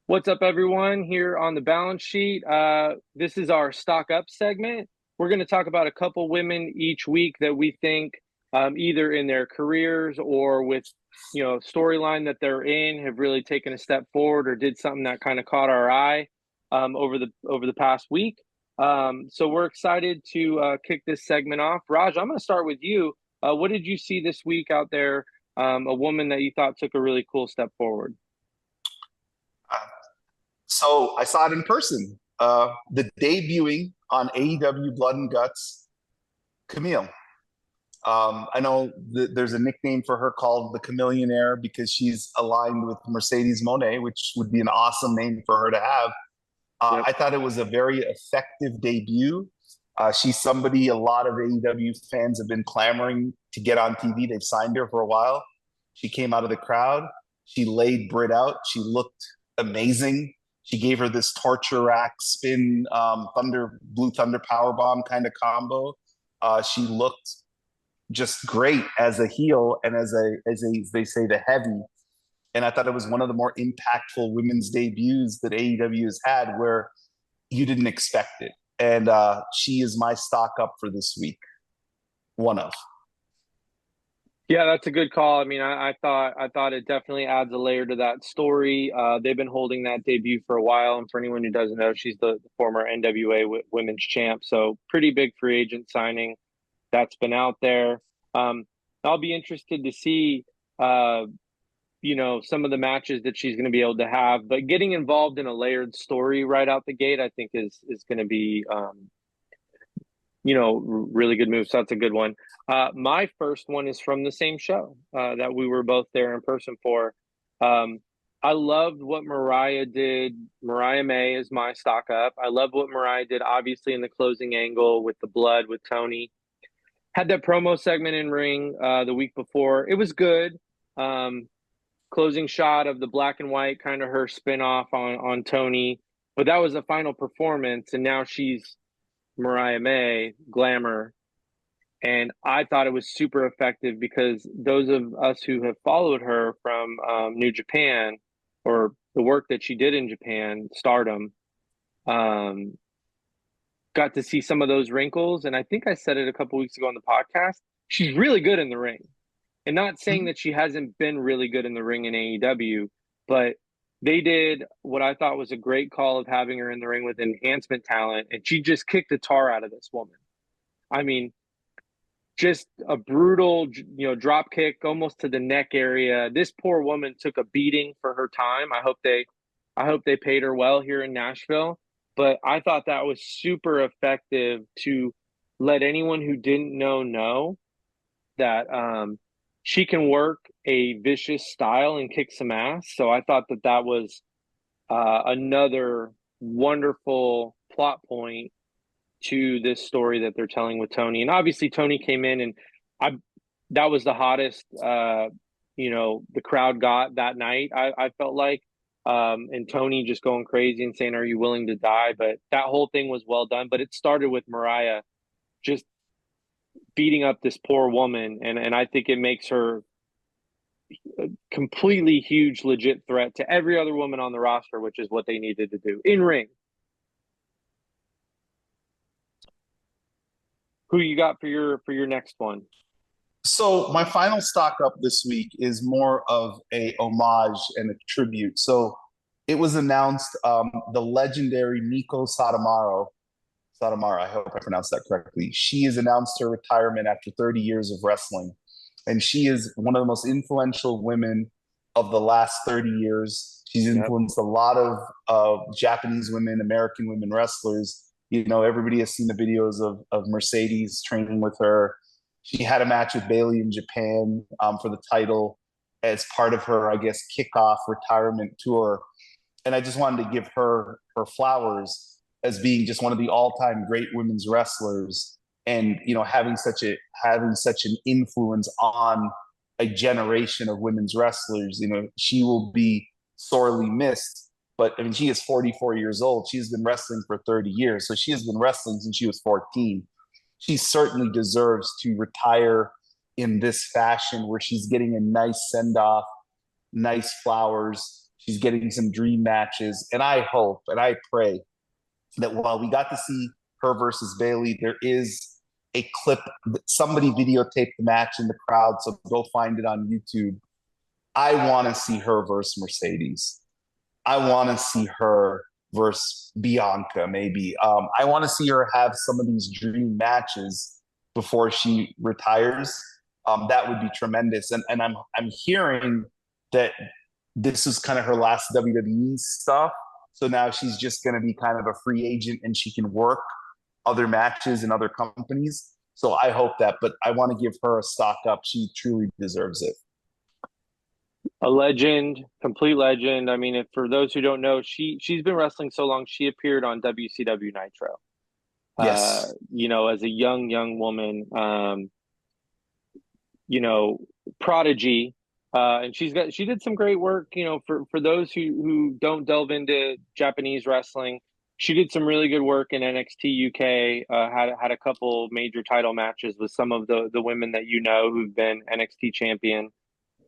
What's up, everyone? Here on the balance sheet. This is our stock up segment. We're going to talk about a couple women each week that we think, either in their careers or with, storyline that they're in, have really taken a step forward or did something that kind of caught our eye over the past week. So we're excited to kick this segment off. Raj, I'm going to start with you. What did you see this week out there? A woman that you thought took a really cool step forward. So I saw it in person. The debuting on AEW Blood and Guts, Kamille. I know there's a nickname for her called the Chameleonaire because she's aligned with Mercedes Monet, which would be an awesome name for her to have. Yep. I thought it was a very effective debut. She's somebody a lot of AEW fans have been clamoring to get on TV. They've signed her for a while. She came out of the crowd. She laid Britt out. She looked amazing. She gave her this torture rack spin, blue thunder power bomb kind of combo. She looked just great as a heel and as they say, the heavy. And I thought it was one of the more impactful women's debuts that AEW has had, where you didn't expect it. And she is my stock up for this week. One of. Yeah, that's a good call. I mean, I thought it definitely adds a layer to that story. They've been holding that debut for a while, and for anyone who doesn't know, she's the former NWA Women's Champ. So pretty big free agent signing that's been out there. Um, I'll be interested to see, some of the matches that she's going to be able to have. But getting involved in a layered story right out the gate, I think is going to be, really good move. So that's a good one. My first one is from the same show that we were both there in person for. Um, I loved what Mariah did. Mariah May is my stock up. I love what Mariah did, obviously, in the closing angle with the blood with Tony. Had that promo segment in ring the week before. It was good. Um, Closing shot of the black and white, kind of her spin off on Tony. But that was the final performance, and now she's Mariah May, Glamour, and I thought it was super effective because those of us who have followed her from New Japan or the work that she did in Japan, Stardom, um, got to see some of those wrinkles. And I think I said it a couple weeks ago on the podcast. She's really good in the ring. And not saying that she hasn't been really good in the ring in AEW, but they did what I thought was a great call of having her in the ring with enhancement talent. And she just kicked the tar out of this woman. I mean, just a brutal, drop kick almost to the neck area. This poor woman took a beating for her time. I hope they paid her well here in Nashville. But I thought that was super effective to let anyone who didn't know that she can work a vicious style and kick some ass. So I thought that was another wonderful plot point to this story that they're telling with Tony. And obviously Tony came in and I that was the hottest the crowd got that night, I felt like. And Tony just going crazy and saying, "Are you willing to die?" But that whole thing was well done. But it started with Mariah just beating up this poor woman, and I think it makes her a completely huge legit threat to every other woman on the roster, which is what they needed to do in ring. Who you got for your next one? So my final stock up this week is more of a homage and a tribute. So it was announced, the legendary Meiko Satomura, I hope I pronounced that correctly. She has announced her retirement after 30 years of wrestling. And she is one of the most influential women of the last 30 years. She's Yep. influenced a lot of Japanese women, American women wrestlers. Everybody has seen the videos of Mercedes training with her. She had a match with Bailey in Japan for the title as part of her, I guess, kickoff retirement tour. And I just wanted to give her flowers as being just one of the all-time great women's wrestlers, and having such an influence on a generation of women's wrestlers. She will be sorely missed. But I mean, she is 44 years old. She's been wrestling for 30 years. So she has been wrestling since she was 14. She certainly deserves to retire in this fashion, where she's getting a nice send off, nice flowers. She's getting some dream matches. And I hope and I pray that while we got to see her versus Bailey, there is a clip. Somebody videotaped the match in the crowd, so go find it on YouTube. I want to see her versus Mercedes. I want to see her versus Bianca, maybe. I want to see her have some of these dream matches before she retires. That would be tremendous. And I'm hearing that this is kind of her last WWE stuff. So now she's just going to be kind of a free agent and she can work other matches in other companies. So I hope that, but I want to give her a stock up. She truly deserves it. A legend, complete legend. I mean, if, for those who don't know, she's been wrestling so long. She appeared on WCW Nitro. Yes. You know, as a young woman, you know, prodigy. And she did some great work, you know, for those who don't delve into Japanese wrestling. She did some really good work in NXT UK, had a couple major title matches with some of the women that you know who've been NXT champion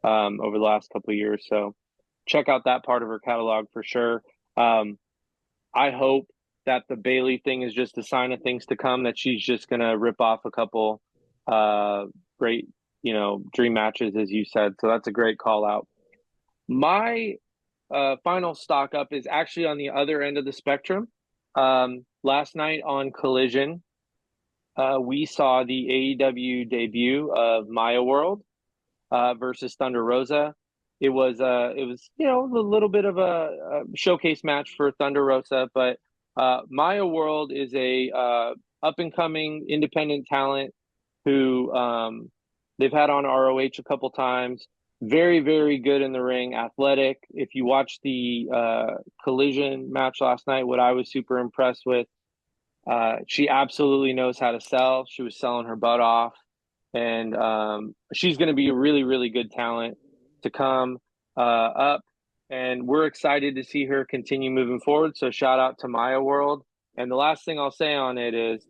over the last couple of years. So check out that part of her catalog for sure. I hope that the Bailey thing is just a sign of things to come, that she's just going to rip off a couple great, you know, dream matches, as you said. So that's a great call out. My final stock up is actually on the other end of the spectrum. Last night on Collision, we saw the AEW debut of Maya World versus Thunder Rosa. It was you know, a little bit of a showcase match for Thunder Rosa, but Maya World is a up and coming independent talent who they've had on ROH a couple times. Very, very good in the ring, athletic. If you watch the Collision match last night, what I was super impressed with, she absolutely knows how to sell. She was selling her butt off. And she's going to be a really, really good talent to come up. And we're excited to see her continue moving forward. So shout out to Maya World. And the last thing I'll say on it is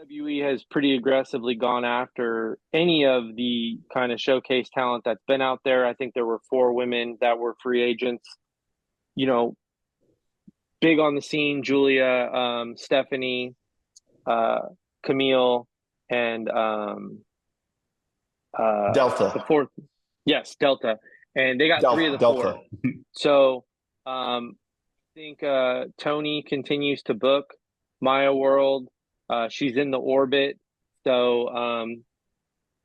WWE has pretty aggressively gone after any of the kind of showcase talent that's been out there. I think there were 4 women that were free agents, you know, big on the scene: Julia, Stephanie, Kamille, and Delta. the 4th, yes, Delta. And they got 3 of the Delta. 4. So I think Tony continues to book Maya World. She's in the orbit. So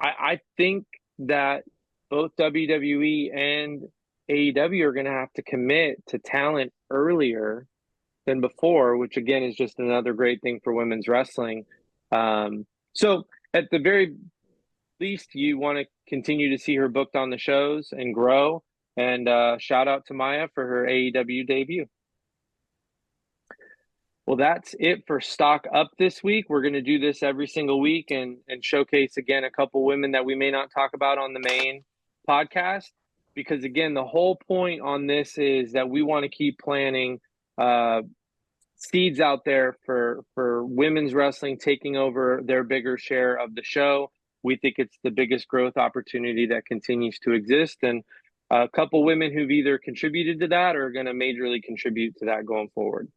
I think that both WWE and AEW are going to have to commit to talent earlier than before, which again is just another great thing for women's wrestling. So at the very least, you want to continue to see her booked on the shows and grow. And shout out to Maya for her AEW debut. Well, that's it for Stock Up this week. We're going to do this every single week and showcase again a couple women that we may not talk about on the main podcast. Because again, the whole point on this is that we want to keep planting seeds out there for women's wrestling taking over their bigger share of the show. We think it's the biggest growth opportunity that continues to exist. And a couple women who've either contributed to that or are going to majorly contribute to that going forward.